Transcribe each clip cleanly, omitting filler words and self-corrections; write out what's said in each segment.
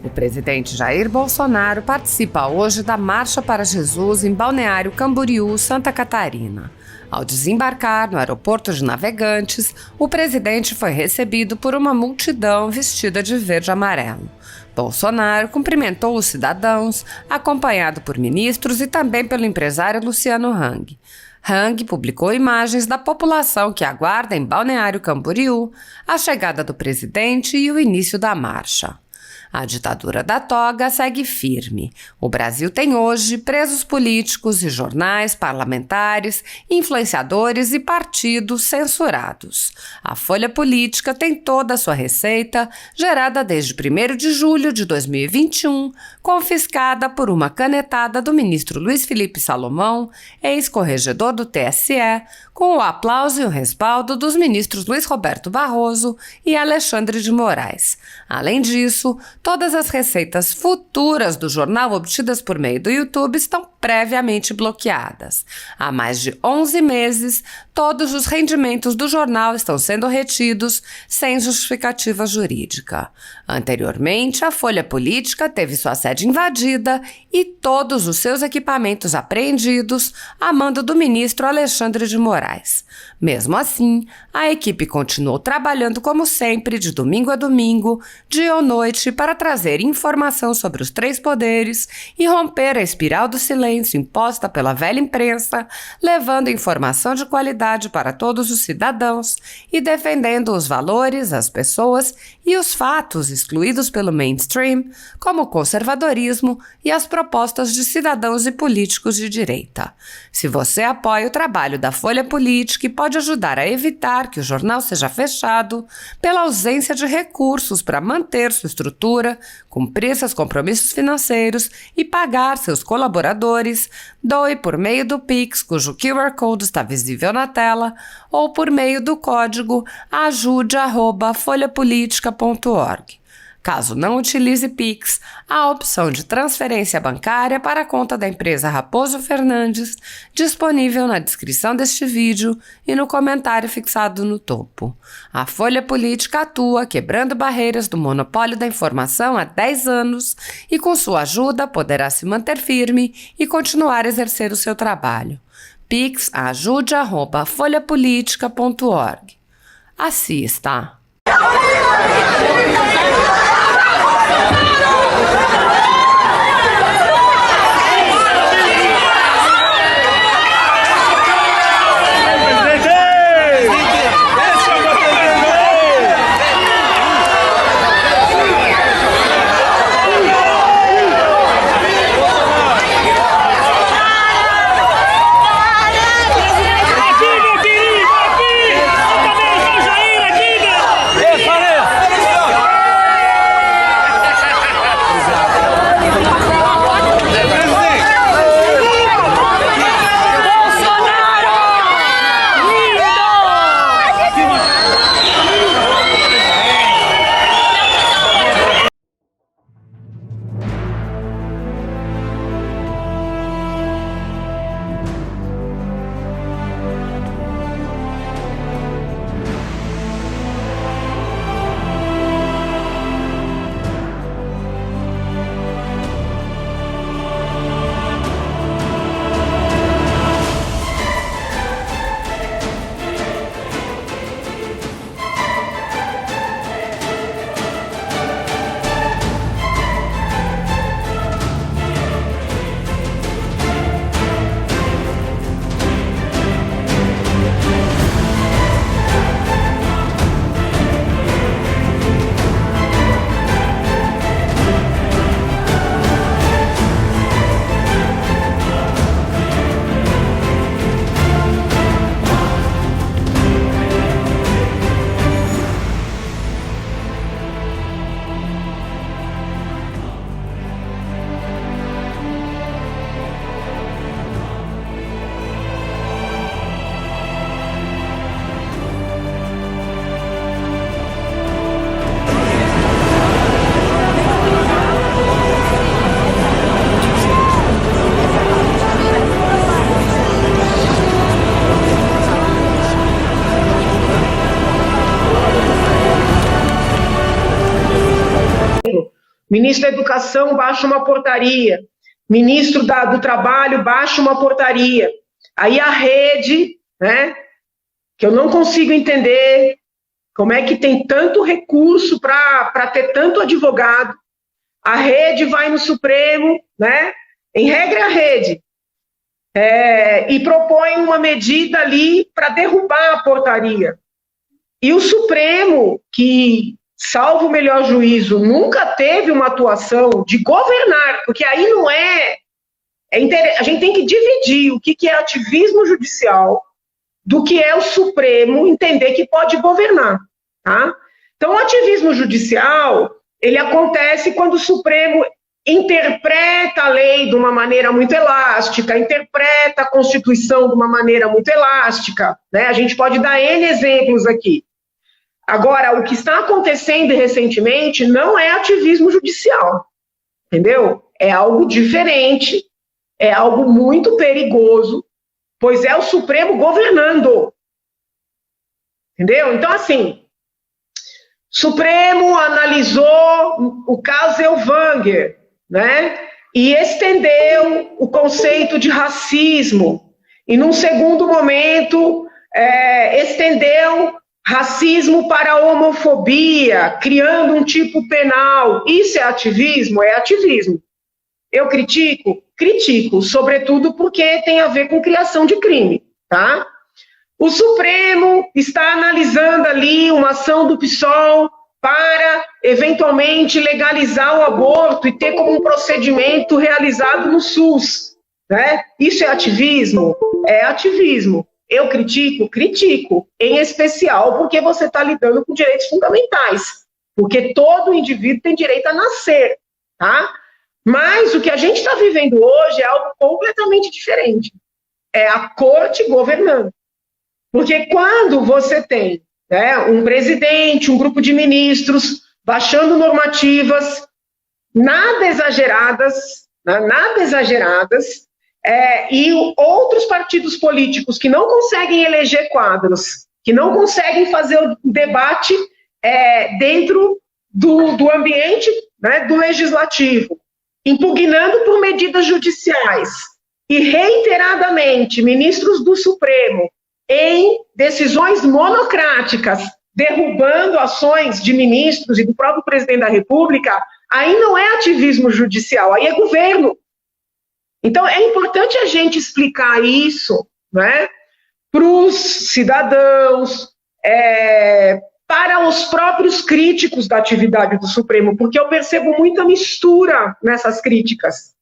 O presidente Jair Bolsonaro participa hoje da Marcha para Jesus em Balneário Camboriú, Santa Catarina. Ao desembarcar no aeroporto de Navegantes, o presidente foi recebido por uma multidão vestida de verde e amarelo. Bolsonaro cumprimentou os cidadãos, acompanhado por ministros e também pelo empresário Luciano Hang. Hang publicou imagens da população que aguarda em Balneário Camboriú a chegada do presidente e o início da marcha. A ditadura da toga segue firme. O Brasil tem hoje presos políticos e jornais, parlamentares, influenciadores e partidos censurados. A Folha Política tem toda a sua receita, gerada desde 1º de julho de 2021, confiscada por uma canetada do ministro Luiz Felipe Salomão, ex-corregedor do TSE, com o aplauso e o respaldo dos ministros Luiz Roberto Barroso e Alexandre de Moraes. Além disso, todas as receitas futuras do jornal obtidas por meio do YouTube estão previamente bloqueadas. Há mais de 11 meses, todos os rendimentos do jornal estão sendo retidos sem justificativa jurídica. Anteriormente, a Folha Política teve sua sede invadida e todos os seus equipamentos apreendidos a mando do ministro Alexandre de Moraes. Mesmo assim, a equipe continuou trabalhando como sempre, de domingo a domingo, dia ou noite, para trazer informação sobre os 3 poderes e romper a espiral do silêncio imposta pela velha imprensa, levando informação de qualidade para todos os cidadãos e defendendo os valores, as pessoas e os fatos excluídos pelo mainstream, como o conservadorismo e as propostas de cidadãos e políticos de direita. Se você apoia o trabalho da Folha Política e pode ajudar a evitar que o jornal seja fechado pela ausência de recursos para manter sua estrutura, cumprir seus compromissos financeiros e pagar seus colaboradores, doe por meio do Pix, cujo QR Code está visível na tela, ou por meio do código ajude@folhapolitica.org. Caso não utilize Pix, há a opção de transferência bancária para a conta da empresa Raposo Fernandes, disponível na descrição deste vídeo e no comentário fixado no topo. A Folha Política atua quebrando barreiras do monopólio da informação há 10 anos e, com sua ajuda, poderá se manter firme e continuar a exercer o seu trabalho. Pix ajude@folhapolitica.org. Assista! Falei! Ministro da Educação baixa uma portaria, ministro do Trabalho baixa uma portaria. Aí a rede, né, que eu não consigo entender como é que tem tanto recurso para ter tanto advogado, a rede vai no Supremo, né, em regra a rede, e propõe uma medida ali para derrubar a portaria. E o Supremo, que, salvo o melhor juízo, nunca teve uma atuação de governar, porque aí não a gente tem que dividir o que é ativismo judicial do que é o Supremo entender que pode governar, tá? Então, o ativismo judicial, ele acontece quando o Supremo interpreta a lei de uma maneira muito elástica, interpreta a Constituição de uma maneira muito elástica, né? A gente pode dar N exemplos aqui. Agora, o que está acontecendo recentemente não é ativismo judicial, entendeu? É algo diferente, é algo muito perigoso, pois é o Supremo governando, entendeu? Então, assim, Supremo analisou o caso Elvanger, né? E estendeu o conceito de racismo. E, num segundo momento, estendeu racismo para a homofobia, criando um tipo penal. Isso é ativismo? É ativismo. Eu critico? Critico, sobretudo porque tem a ver com criação de crime, tá? O Supremo está analisando ali uma ação do PSOL para, eventualmente, legalizar o aborto e ter como um procedimento realizado no SUS, né? Isso é ativismo? É ativismo. Eu critico? Critico, em especial porque você está lidando com direitos fundamentais, porque todo indivíduo tem direito a nascer, tá? Mas o que a gente está vivendo hoje é algo completamente diferente. É a corte governando. Porque quando você tem, né, um presidente, um grupo de ministros, baixando normativas, nada exageradas, e outros partidos políticos que não conseguem eleger quadros, que não conseguem fazer o debate dentro do ambiente, né, do legislativo, impugnando por medidas judiciais, e reiteradamente ministros do Supremo, em decisões monocráticas, derrubando ações de ministros e do próprio presidente da República, aí não é ativismo judicial, aí é governo. Então, é importante a gente explicar isso, né, para os cidadãos, para os próprios críticos da atividade do Supremo, porque eu percebo muita mistura nessas críticas,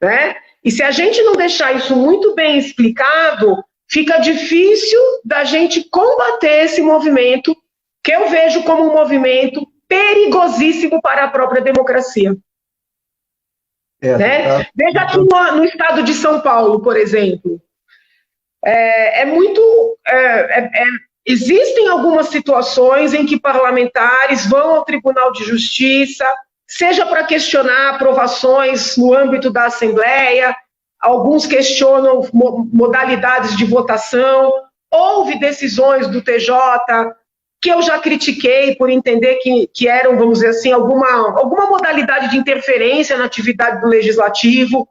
né? E se a gente não deixar isso muito bem explicado, fica difícil da gente combater esse movimento, que eu vejo como um movimento perigosíssimo para a própria democracia. Né? Veja aqui no estado de São Paulo, por exemplo. Existem algumas situações em que parlamentares vão ao Tribunal de Justiça, seja para questionar aprovações no âmbito da Assembleia, alguns questionam modalidades de votação, houve decisões do TJ que eu já critiquei por entender que eram, vamos dizer assim, alguma modalidade de interferência na atividade do Legislativo,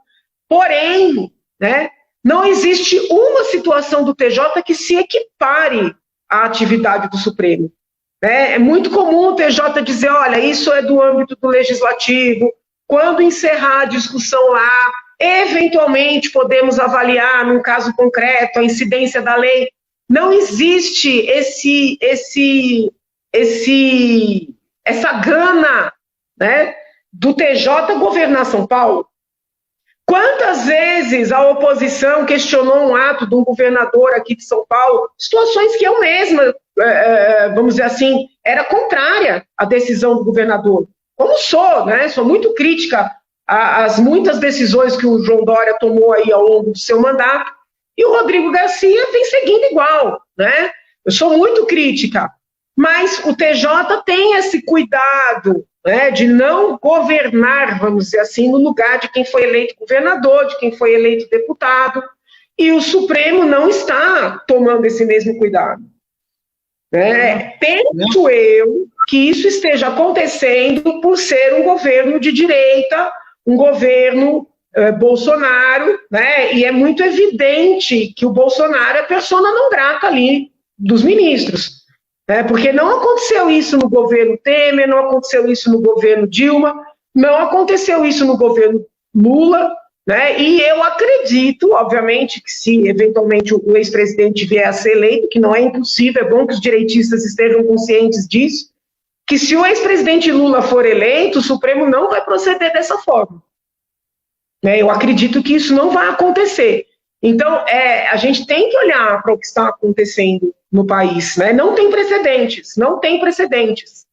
porém, né, não existe uma situação do TJ que se equipare à atividade do Supremo. É muito comum o TJ dizer, olha, isso é do âmbito do Legislativo, quando encerrar a discussão lá, eventualmente podemos avaliar, num caso concreto, a incidência da lei. Não existe essa gana, né, do TJ governar São Paulo. Quantas vezes a oposição questionou um ato de um governador aqui de São Paulo, situações que eu mesma, vamos dizer assim, era contrária à decisão do governador. Como sou, né, sou muito crítica às muitas decisões que o João Dória tomou aí ao longo do seu mandato, e o Rodrigo Garcia vem seguindo igual, né? Eu sou muito crítica, mas o TJ tem esse cuidado, né, de não governar, vamos dizer assim, no lugar de quem foi eleito governador, de quem foi eleito deputado, e o Supremo não está tomando esse mesmo cuidado. Penso eu que isso esteja acontecendo por ser um governo de direita, um governo Bolsonaro, né? E é muito evidente que o Bolsonaro é persona não grata ali dos ministros, porque não aconteceu isso no governo Temer, não aconteceu isso no governo Dilma, não aconteceu isso no governo Lula, né? E eu acredito, obviamente, que se eventualmente o ex-presidente vier a ser eleito, que não é impossível, é bom que os direitistas estejam conscientes disso, que se o ex-presidente Lula for eleito, o Supremo não vai proceder dessa forma. Eu acredito que isso não vai acontecer. Então, a gente tem que olhar para o que está acontecendo no país, né? Não tem precedentes, não tem precedentes.